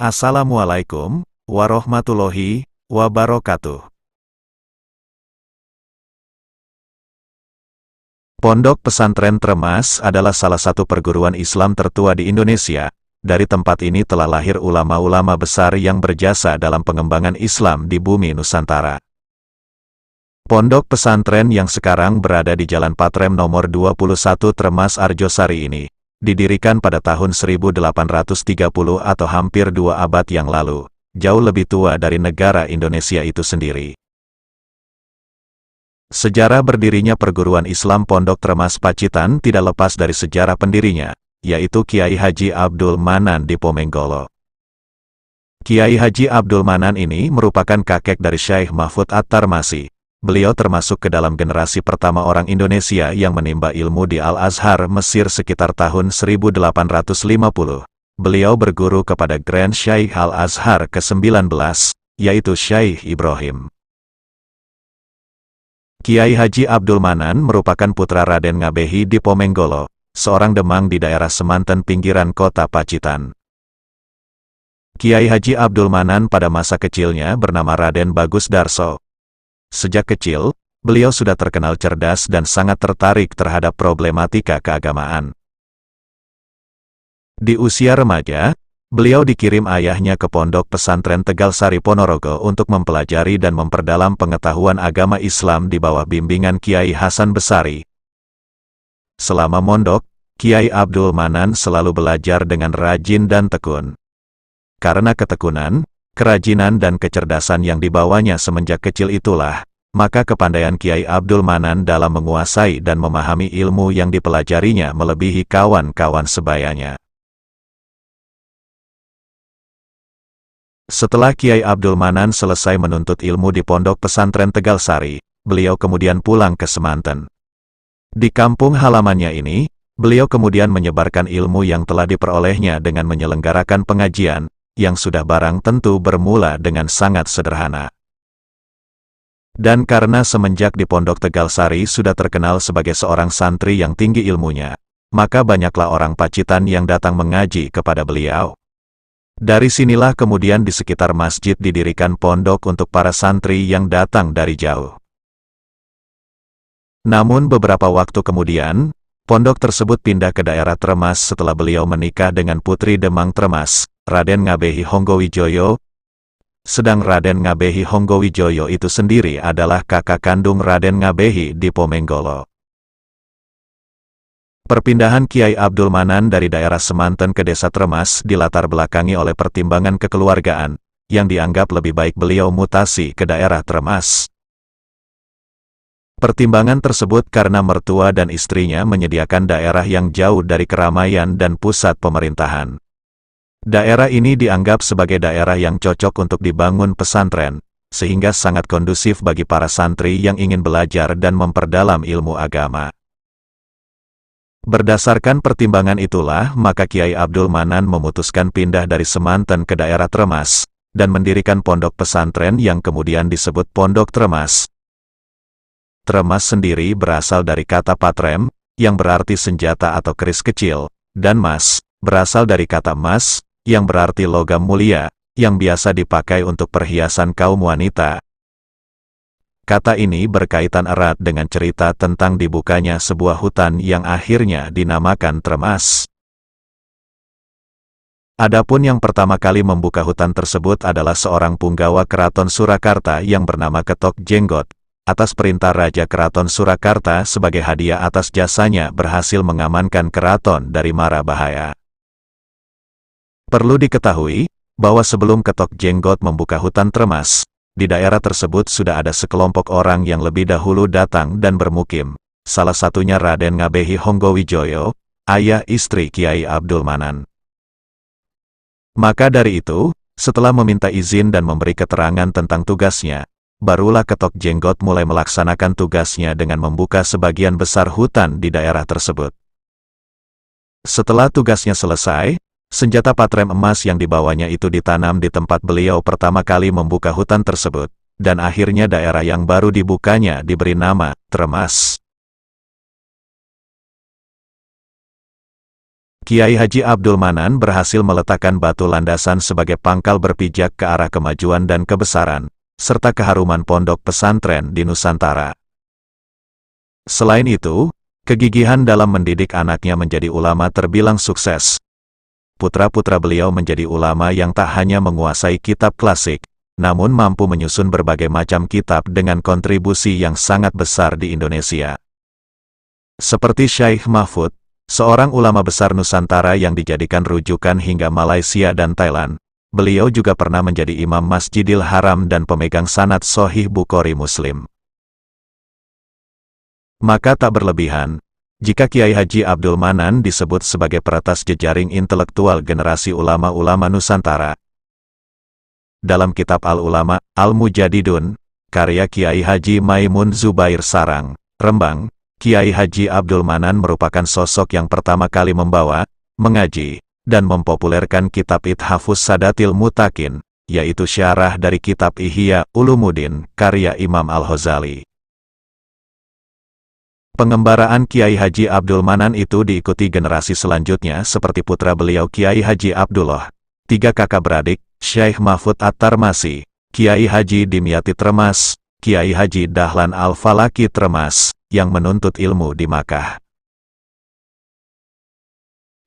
Assalamualaikum warahmatullahi wabarakatuh. Pondok Pesantren Tremas adalah salah satu perguruan Islam tertua di Indonesia. Dari tempat ini telah lahir ulama-ulama besar yang berjasa dalam pengembangan Islam di bumi Nusantara. Pondok pesantren yang sekarang berada di Jalan Patrem nomor 21 Tremas Arjosari ini didirikan pada tahun 1830 atau hampir 2 abad yang lalu, jauh lebih tua dari negara Indonesia itu sendiri. Sejarah berdirinya perguruan Islam Pondok Tremas Pacitan tidak lepas dari sejarah pendirinya, yaitu Kiai Haji Abdul Manan di Pomenggolo. Kiai Haji Abdul Manan ini merupakan kakek dari Syekh Mahfud At-Tarmasi. Beliau termasuk ke dalam generasi pertama orang Indonesia yang menimba ilmu di Al-Azhar, Mesir sekitar tahun 1850. Beliau berguru kepada Grand Syekh Al-Azhar ke-19, yaitu Syekh Ibrahim. Kiai Haji Abdul Manan merupakan putra Raden Ngabehi di Pomenggolo, seorang demang di daerah Semanten pinggiran kota Pacitan. Kiai Haji Abdul Manan pada masa kecilnya bernama Raden Bagus Darso. Sejak kecil, beliau sudah terkenal cerdas dan sangat tertarik terhadap problematika keagamaan. Di usia remaja, beliau dikirim ayahnya ke Pondok Pesantren Tegalsari Ponorogo untuk mempelajari dan memperdalam pengetahuan agama Islam di bawah bimbingan Kiai Hasan Besari. Selama mondok, Kiai Abdul Manan selalu belajar dengan rajin dan tekun. Karena ketekunan, kerajinan dan kecerdasan yang dibawanya semenjak kecil itulah, maka kepandaian Kiai Abdul Manan dalam menguasai dan memahami ilmu yang dipelajarinya melebihi kawan-kawan sebayanya. Setelah Kiai Abdul Manan selesai menuntut ilmu di Pondok Pesantren Tegalsari, beliau kemudian pulang ke Semanten. Di kampung halamannya ini, beliau kemudian menyebarkan ilmu yang telah diperolehnya dengan menyelenggarakan pengajian, yang sudah barang tentu bermula dengan sangat sederhana. Dan karena semenjak di Pondok Tegalsari sudah terkenal sebagai seorang santri yang tinggi ilmunya, maka banyaklah orang Pacitan yang datang mengaji kepada beliau. Dari sinilah kemudian di sekitar masjid didirikan pondok untuk para santri yang datang dari jauh. Namun beberapa waktu kemudian, pondok tersebut pindah ke daerah Tremas setelah beliau menikah dengan putri Demang Tremas, Raden Ngabehi Honggowijoyo. Sedang Raden Ngabehi Honggowijoyo itu sendiri adalah kakak kandung Raden Ngabehi di Pomenggolo. Perpindahan Kiai Abdul Manan dari daerah Semanten ke desa Tremas dilatar belakangi oleh pertimbangan kekeluargaan, yang dianggap lebih baik beliau mutasi ke daerah Tremas. Pertimbangan tersebut karena mertua dan istrinya menyediakan daerah yang jauh dari keramaian dan pusat pemerintahan. Daerah ini dianggap sebagai daerah yang cocok untuk dibangun pesantren, sehingga sangat kondusif bagi para santri yang ingin belajar dan memperdalam ilmu agama. Berdasarkan pertimbangan itulah maka Kiai Abdul Manan memutuskan pindah dari Semanten ke daerah Tremas, dan mendirikan pondok pesantren yang kemudian disebut Pondok Tremas. Tremas sendiri berasal dari kata patrem, yang berarti senjata atau keris kecil, dan mas, berasal dari kata mas, yang berarti logam mulia, yang biasa dipakai untuk perhiasan kaum wanita. Kata ini berkaitan erat dengan cerita tentang dibukanya sebuah hutan yang akhirnya dinamakan Tremas. Adapun yang pertama kali membuka hutan tersebut adalah seorang punggawa Keraton Surakarta yang bernama Ketok Jenggot, atas perintah Raja Keraton Surakarta sebagai hadiah atas jasanya berhasil mengamankan keraton dari mara bahaya. Perlu diketahui, bahwa sebelum Ketok Jenggot membuka hutan Tremas, di daerah tersebut sudah ada sekelompok orang yang lebih dahulu datang dan bermukim, salah satunya Raden Ngabehi Honggowijoyo, ayah istri Kiai Abdul Manan. Maka dari itu, setelah meminta izin dan memberi keterangan tentang tugasnya, barulah Ketok Jenggot mulai melaksanakan tugasnya dengan membuka sebagian besar hutan di daerah tersebut. Setelah tugasnya selesai, senjata patrem emas yang dibawanya itu ditanam di tempat beliau pertama kali membuka hutan tersebut, dan akhirnya daerah yang baru dibukanya diberi nama Tremas. Kiai Haji Abdul Manan berhasil meletakkan batu landasan sebagai pangkal berpijak ke arah kemajuan dan kebesaran, serta keharuman pondok pesantren di Nusantara. Selain itu, kegigihan dalam mendidik anaknya menjadi ulama terbilang sukses. Putra-putra beliau menjadi ulama yang tak hanya menguasai kitab klasik, namun mampu menyusun berbagai macam kitab dengan kontribusi yang sangat besar di Indonesia. Seperti Syekh Mahfud, seorang ulama besar Nusantara yang dijadikan rujukan hingga Malaysia dan Thailand, beliau juga pernah menjadi imam Masjidil Haram dan pemegang sanad Sahih Bukhari Muslim. Maka tak berlebihan, jika Kiai Haji Abdul Manan disebut sebagai peretas jejaring intelektual generasi ulama-ulama Nusantara. Dalam kitab Al-Ulama, Al-Mujadidun, karya Kiai Haji Maimun Zubair Sarang, Rembang, Kiai Haji Abdul Manan merupakan sosok yang pertama kali membawa, mengaji, dan mempopulerkan kitab Ithafus Sadatil Mutakin, yaitu syarah dari kitab Ihya Ulumuddin, karya Imam Al-Ghazali. Pengembaraan Kiai Haji Abdul Manan itu diikuti generasi selanjutnya seperti putra beliau Kiai Haji Abdullah, 3 kakak beradik, Syekh Mahfud At-Tarmasi, Kiai Haji Dimyati Tremas, Kiai Haji Dahlan Al-Falaki Tremas, yang menuntut ilmu di Makkah.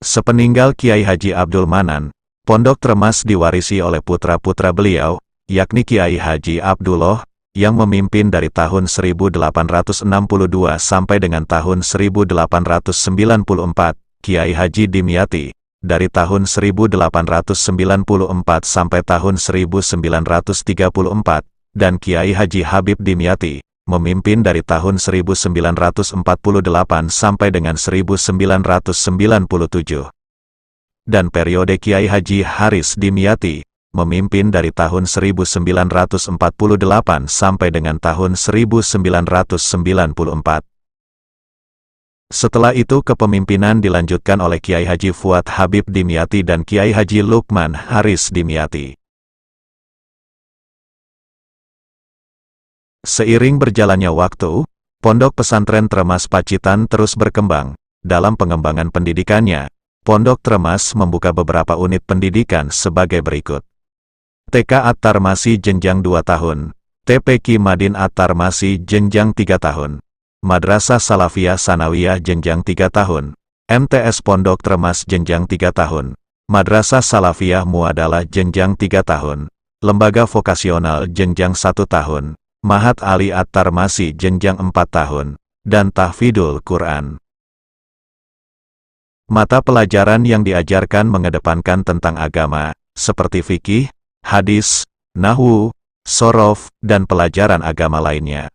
Sepeninggal Kiai Haji Abdul Manan, pondok Tremas diwarisi oleh putra-putra beliau, yakni Kiai Haji Abdullah, yang memimpin dari tahun 1862 sampai dengan tahun 1894, Kiai Haji Dimyati, dari tahun 1894 sampai tahun 1934, dan Kiai Haji Habib Dimyati, memimpin dari tahun 1948 sampai dengan 1997. Dan periode Kiai Haji Haris Dimyati, memimpin dari tahun 1948 sampai dengan tahun 1994. Setelah itu kepemimpinan dilanjutkan oleh Kiai Haji Fuad Habib Dimyati dan Kiai Haji Lukman Haris Dimyati. Seiring berjalannya waktu, Pondok Pesantren Tremas Pacitan terus berkembang. Dalam pengembangan pendidikannya, Pondok Tremas membuka beberapa unit pendidikan sebagai berikut. TK At-Tarmasi jenjang 2 tahun, TPQ Madin At-Tarmasi jenjang 3 tahun, Madrasah Salafiyah Sanawiyah jenjang 3 tahun, MTS Pondok Tremas jenjang 3 tahun, Madrasah Salafiyah Muadalah jenjang 3 tahun, Lembaga Vokasional jenjang 1 tahun, Mahat Ali At-Tarmasi jenjang 4 tahun, dan Tahfidul Quran. Mata pelajaran yang diajarkan mengedepankan tentang agama, seperti fikih, hadis, nahwu, shorof, dan pelajaran agama lainnya.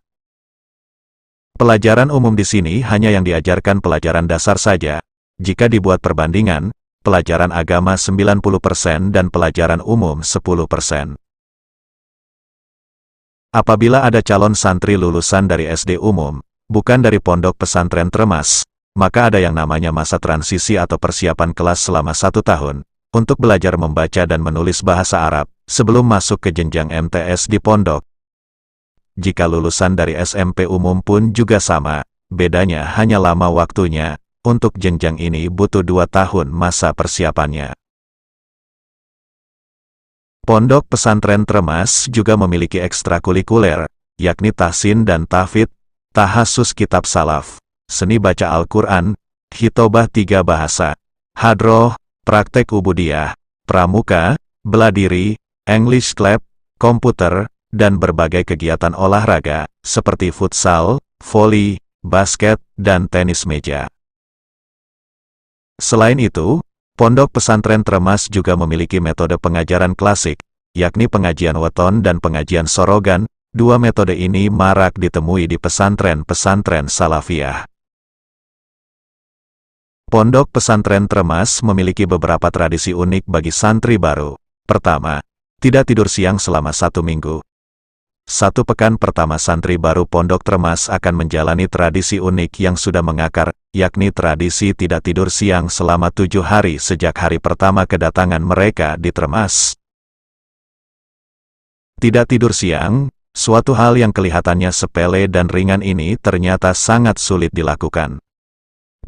Pelajaran umum di sini hanya yang diajarkan pelajaran dasar saja. Jika dibuat perbandingan, pelajaran agama 90% dan pelajaran umum 10%. Apabila ada calon santri lulusan dari SD umum, bukan dari Pondok Pesantren Tremas, maka ada yang namanya masa transisi atau persiapan kelas selama 1 tahun, untuk belajar membaca dan menulis bahasa Arab, sebelum masuk ke jenjang MTS di pondok. Jika lulusan dari SMP umum pun juga sama, bedanya hanya lama waktunya, untuk jenjang ini butuh 2 tahun masa persiapannya. Pondok Pesantren Tremas juga memiliki ekstrakurikuler, yakni tahsin dan tahfidz, tahasus kitab salaf, seni baca Al-Quran, hitobah 3 bahasa, hadroh, praktek ubudiyah, pramuka, beladiri, English Club, komputer, dan berbagai kegiatan olahraga, seperti futsal, voli, basket, dan tenis meja. Selain itu, Pondok Pesantren Tremas juga memiliki metode pengajaran klasik, yakni pengajian weton dan pengajian sorogan. 2 metode ini marak ditemui di pesantren-pesantren salafiyah. Pondok Pesantren Tremas memiliki beberapa tradisi unik bagi santri baru. Pertama, tidak tidur siang selama 1 minggu. 1 pekan pertama santri baru Pondok Tremas akan menjalani tradisi unik yang sudah mengakar, yakni tradisi tidak tidur siang selama 7 hari sejak hari pertama kedatangan mereka di Tremas. Tidak tidur siang, suatu hal yang kelihatannya sepele dan ringan ini ternyata sangat sulit dilakukan.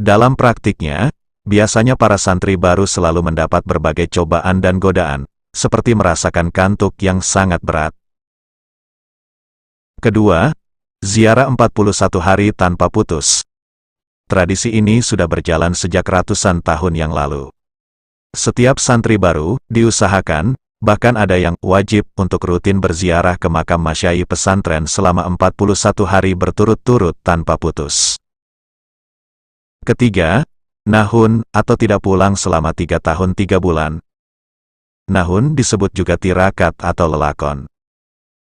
Dalam praktiknya, biasanya para santri baru selalu mendapat berbagai cobaan dan godaan, seperti merasakan kantuk yang sangat berat. Kedua, ziarah 41 hari tanpa putus. Tradisi ini sudah berjalan sejak ratusan tahun yang lalu. Setiap santri baru diusahakan, bahkan ada yang wajib untuk rutin berziarah ke makam masyayikh pesantren selama 41 hari berturut-turut tanpa putus. Ketiga, nahun atau tidak pulang selama 3 tahun 3 bulan. Nahun disebut juga tirakat atau lelakon.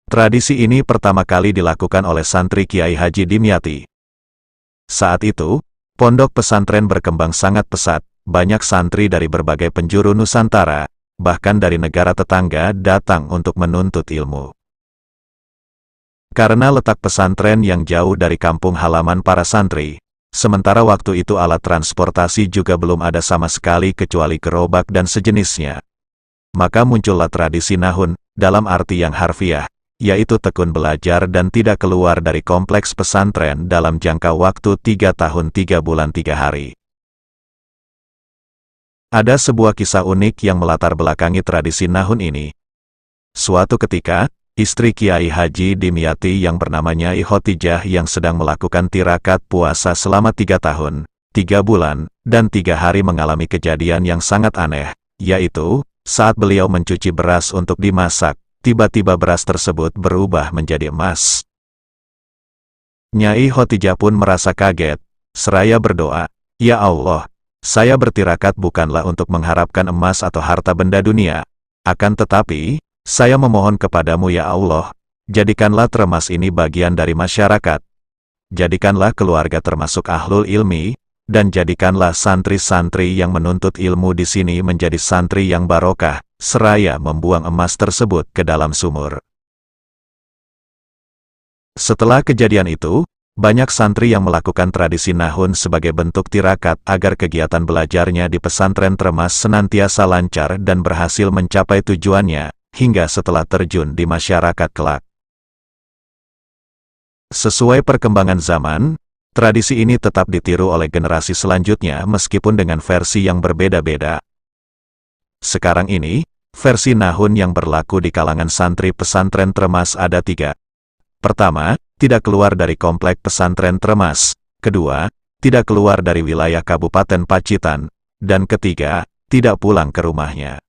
Tradisi ini pertama kali dilakukan oleh santri Kiai Haji Dimyati. Saat itu, pondok pesantren berkembang sangat pesat, banyak santri dari berbagai penjuru Nusantara, bahkan dari negara tetangga datang untuk menuntut ilmu. Karena letak pesantren yang jauh dari kampung halaman para santri, sementara waktu itu alat transportasi juga belum ada sama sekali kecuali gerobak dan sejenisnya. Maka muncullah tradisi nahun, dalam arti yang harfiah, yaitu tekun belajar dan tidak keluar dari kompleks pesantren dalam jangka waktu 3 tahun 3 bulan 3 hari. Ada sebuah kisah unik yang melatar belakangi tradisi nahun ini. Suatu ketika, istri Kiai Haji Dimyati yang bernama Nyai Khotijah yang sedang melakukan tirakat puasa selama 3 tahun, 3 bulan, dan 3 hari mengalami kejadian yang sangat aneh, yaitu, saat beliau mencuci beras untuk dimasak, tiba-tiba beras tersebut berubah menjadi emas. Nyai Khotijah pun merasa kaget, seraya berdoa, "Ya Allah, saya bertirakat bukanlah untuk mengharapkan emas atau harta benda dunia. Akan tetapi, saya memohon kepadamu ya Allah, jadikanlah tremas ini bagian dari masyarakat. Jadikanlah keluarga termasuk ahlul ilmi, dan jadikanlah santri-santri yang menuntut ilmu di sini menjadi santri yang barokah, seraya membuang emas tersebut ke dalam sumur." Setelah kejadian itu, banyak santri yang melakukan tradisi nahun sebagai bentuk tirakat agar kegiatan belajarnya di pesantren Tremas senantiasa lancar dan berhasil mencapai tujuannya, hingga setelah terjun di masyarakat kelak. Sesuai perkembangan zaman, tradisi ini tetap ditiru oleh generasi selanjutnya meskipun dengan versi yang berbeda-beda. Sekarang ini, versi nahun yang berlaku di kalangan santri pesantren Tremas ada 3. Pertama, tidak keluar dari komplek pesantren Tremas. Kedua, tidak keluar dari wilayah Kabupaten Pacitan. Dan ketiga, tidak pulang ke rumahnya.